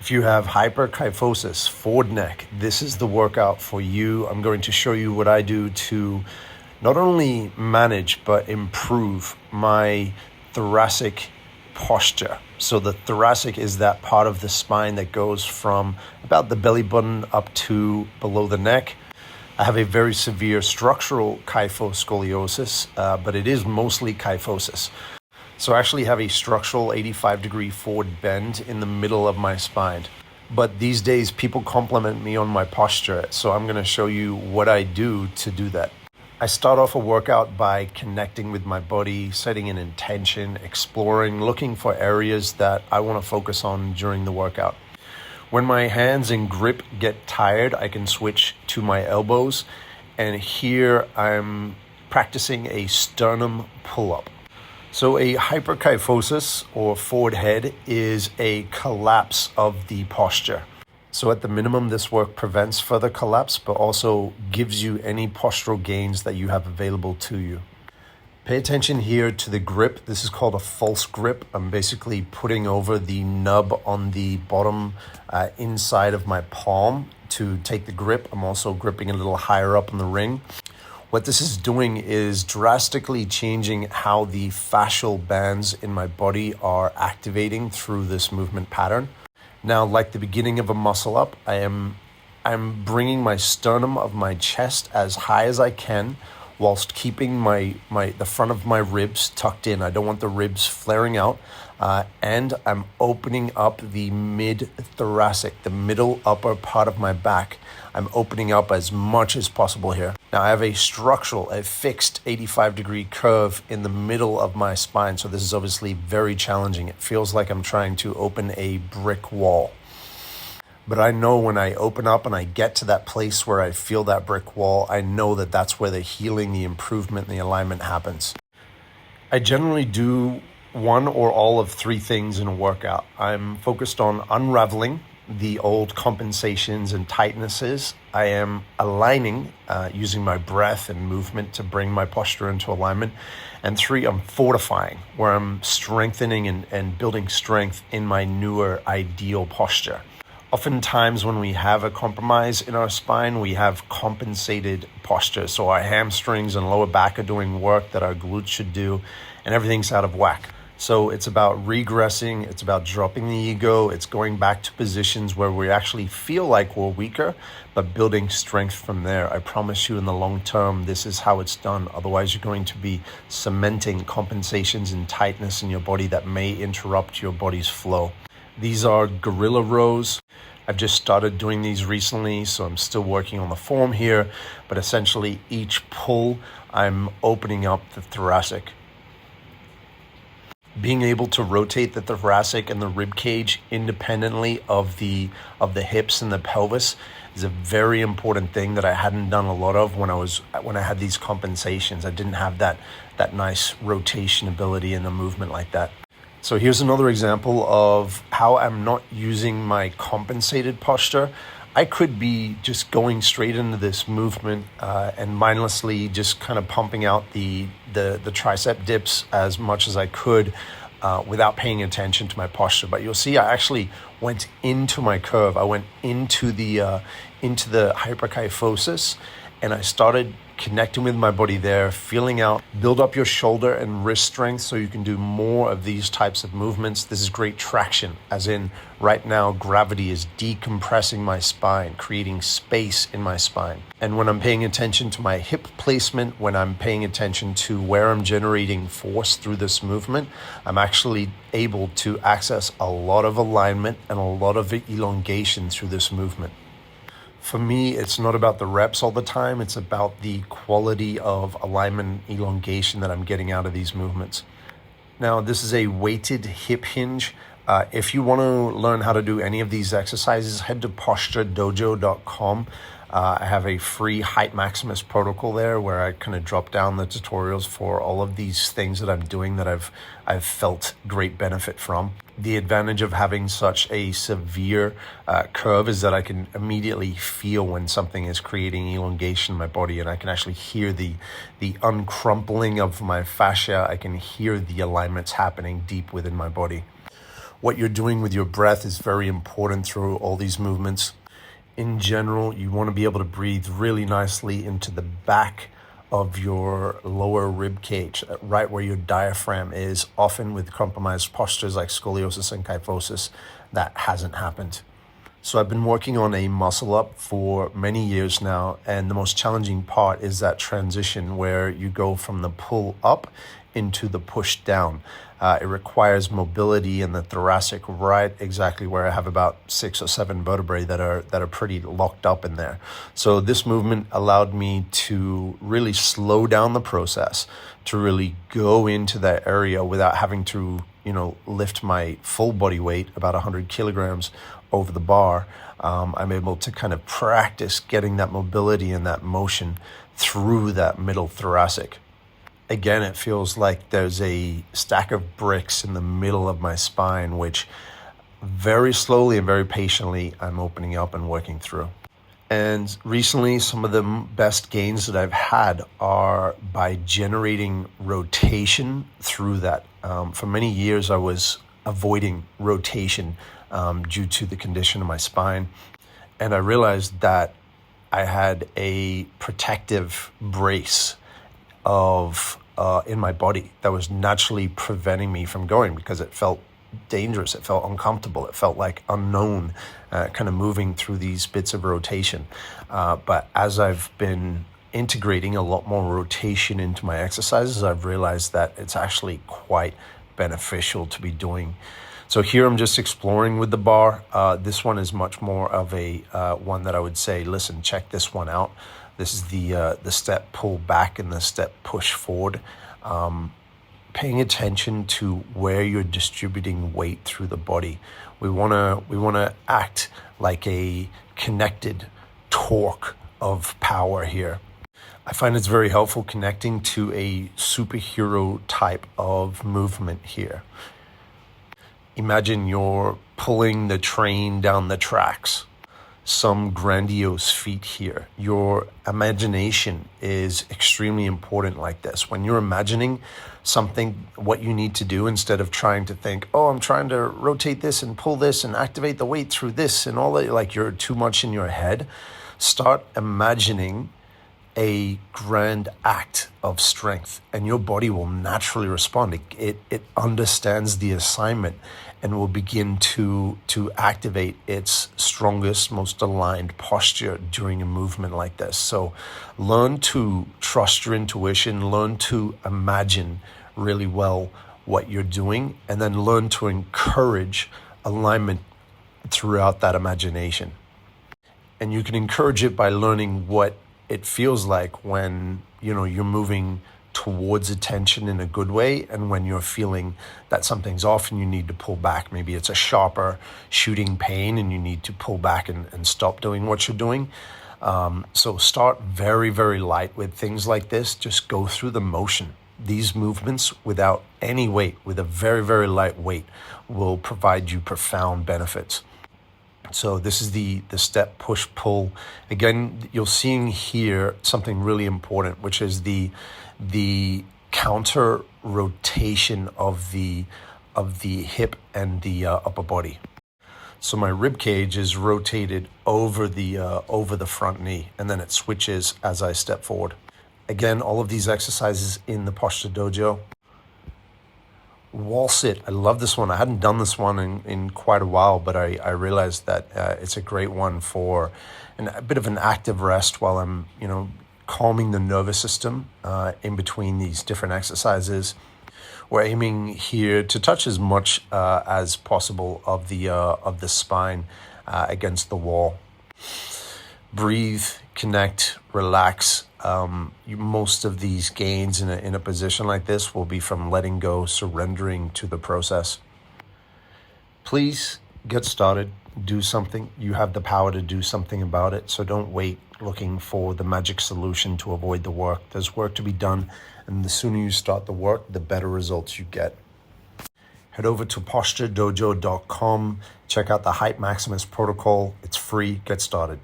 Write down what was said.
If you have hyper-kyphosis, forward neck, this is the workout for you. I'm going to show you what I do to not only manage but improve my thoracic posture. So the thoracic is that part of the spine that goes from about the belly button up to below the neck. I have a very severe structural kyphoscoliosis, but it is mostly kyphosis. So I actually have a structural 85-degree forward bend in the middle of my spine. But these days, people compliment me on my posture, so I'm going to show you what I do to do that. I start off a workout by connecting with my body, setting an intention, exploring, looking for areas that I want to focus on during the workout. When my hands and grip get tired, I can switch to my elbows, and here I'm practicing a sternum pull-up. So a hyperkyphosis or forward head is a collapse of the posture. So at the minimum, this work prevents further collapse, but also gives you any postural gains that you have available to you. Pay attention here to the grip. This is called a false grip. I'm basically putting over the nub on the bottom inside of my palm to take the grip. I'm also gripping a little higher up on the ring. What this is doing is drastically changing how the fascial bands in my body are activating through this movement pattern. Now, like the beginning of a muscle up, I'm bringing my sternum of my chest as high as I can whilst keeping the front of my ribs tucked in. I don't want the ribs flaring out. And I'm opening up the mid-thoracic, the middle upper part of my back. I'm opening up as much as possible here. Now I have a fixed 85-degree curve in the middle of my spine. So this is obviously very challenging. It feels like I'm trying to open a brick wall. But I know when I open up and I get to that place where I feel that brick wall, I know that that's where the healing, the improvement, and the alignment happens. I generally do one or all of three things in a workout. I'm focused on unraveling the old compensations and tightnesses. I am aligning using my breath and movement to bring my posture into alignment. And three, I'm fortifying, where I'm strengthening and building strength in my newer ideal posture. Oftentimes when we have a compromise in our spine, we have compensated posture. So our hamstrings and lower back are doing work that our glutes should do, and everything's out of whack. So it's about regressing, it's about dropping the ego, it's going back to positions where we actually feel like we're weaker, but building strength from there. I promise you in the long term, this is how it's done. Otherwise, you're going to be cementing compensations and tightness in your body that may interrupt your body's flow. These are gorilla rows. I've just started doing these recently, so I'm still working on the form here, but essentially each pull, I'm opening up the thoracic. Being able to rotate the thoracic and the rib cage independently of the hips and the pelvis is a very important thing that I hadn't done a lot of when I had these compensations. I didn't have that nice rotation ability in a movement like that. So here's another example of how I'm not using my compensated posture. I could be just going straight into this movement and mindlessly just kind of pumping out the tricep dips as much as I could without paying attention to my posture. But you'll see I actually went into my curve. I went into the hyperkyphosis, and I started connecting with my body there, feeling out, build up your shoulder and wrist strength so you can do more of these types of movements. This is great traction, as in right now, gravity is decompressing my spine, creating space in my spine. And when I'm paying attention to my hip placement, when I'm paying attention to where I'm generating force through this movement, I'm actually able to access a lot of alignment and a lot of elongation through this movement. For me, it's not about the reps all the time. It's about the quality of alignment elongation that I'm getting out of these movements. Now, this is a weighted hip hinge. If you want to learn how to do any of these exercises, head to posturedojo.com. I have a free Heightmaxxing protocol there where I kind of drop down the tutorials for all of these things that I'm doing that I've felt great benefit from. The advantage of having such a severe curve is that I can immediately feel when something is creating elongation in my body, and I can actually hear the uncrumpling of my fascia. I can hear the alignments happening deep within my body. What you're doing with your breath is very important through all these movements. In general, you want to be able to breathe really nicely into the back of your lower rib cage, right where your diaphragm is. Often with compromised postures like scoliosis and kyphosis, that hasn't happened. So I've been working on a muscle up for many years now, and the most challenging part is that transition where you go from the pull up into the push down. It requires mobility in the thoracic, right exactly where I have about 6 or 7 vertebrae that are pretty locked up in there. So this movement allowed me to really slow down the process, to really go into that area without having to, lift my full body weight, about 100 kilograms, over the bar. I'm able to kind of practice getting that mobility and that motion through that middle thoracic. Again, it feels like there's a stack of bricks in the middle of my spine, which very slowly and very patiently I'm opening up and working through. And recently, some of the best gains that I've had are by generating rotation through that. For many years, I was avoiding rotation due to the condition of my spine. And I realized that I had a protective brace in my body that was naturally preventing me from going because it felt dangerous, it felt uncomfortable, it felt like unknown, kind of moving through these bits of rotation. But as I've been integrating a lot more rotation into my exercises, I've realized that it's actually quite beneficial to be doing. So here I'm just exploring with the bar. This one is much more of a one that I would say, listen, check this one out. This is the step pull back and the step push forward. Paying attention to where you're distributing weight through the body. We wanna act like a connected torque of power here. I find it's very helpful connecting to a superhero type of movement here. Imagine you're pulling the train down the tracks. Some grandiose feat here. Your imagination is extremely important like this. When you're imagining something, what you need to do, instead of trying to think, oh, I'm trying to rotate this and pull this and activate the weight through this and all that, like you're too much in your head, start imagining a grand act of strength and your body will naturally respond. It understands the assignment and will begin to activate its strongest, most aligned posture during a movement like this. So learn to trust your intuition, learn to imagine really well what you're doing, and then learn to encourage alignment throughout that imagination. And you can encourage it by learning what it feels like when you're moving towards attention in a good way, and when you're feeling that something's off and you need to pull back. Maybe it's a sharper shooting pain and you need to pull back and stop doing what you're doing. So start very, very light with things like this. Just go through the motion. These movements without any weight, with a very, very light weight, will provide you profound benefits. So this is the step push pull. Again, you're seeing here something really important, which is the counter rotation of the hip and the upper body. So my rib cage is rotated over the front knee, and then it switches as I step forward. Again, all of these exercises in the Posture Dojo. Wall sit, I love this one. I hadn't done this one in quite a while, but I realized that it's a great one for a bit of an active rest while I'm, calming the nervous system in between these different exercises. We're aiming here to touch as much as possible of the spine against the wall. Breathe, connect, relax. Most of these gains in a position like this will be from letting go, surrendering to the process. Please get started, do something. You have the power to do something about it, so don't wait looking for the magic solution to avoid the work. There's work to be done, and the sooner you start the work, the better results you get. Head over to posturedojo.com, check out the Hype Maximus protocol. It's free. Get started.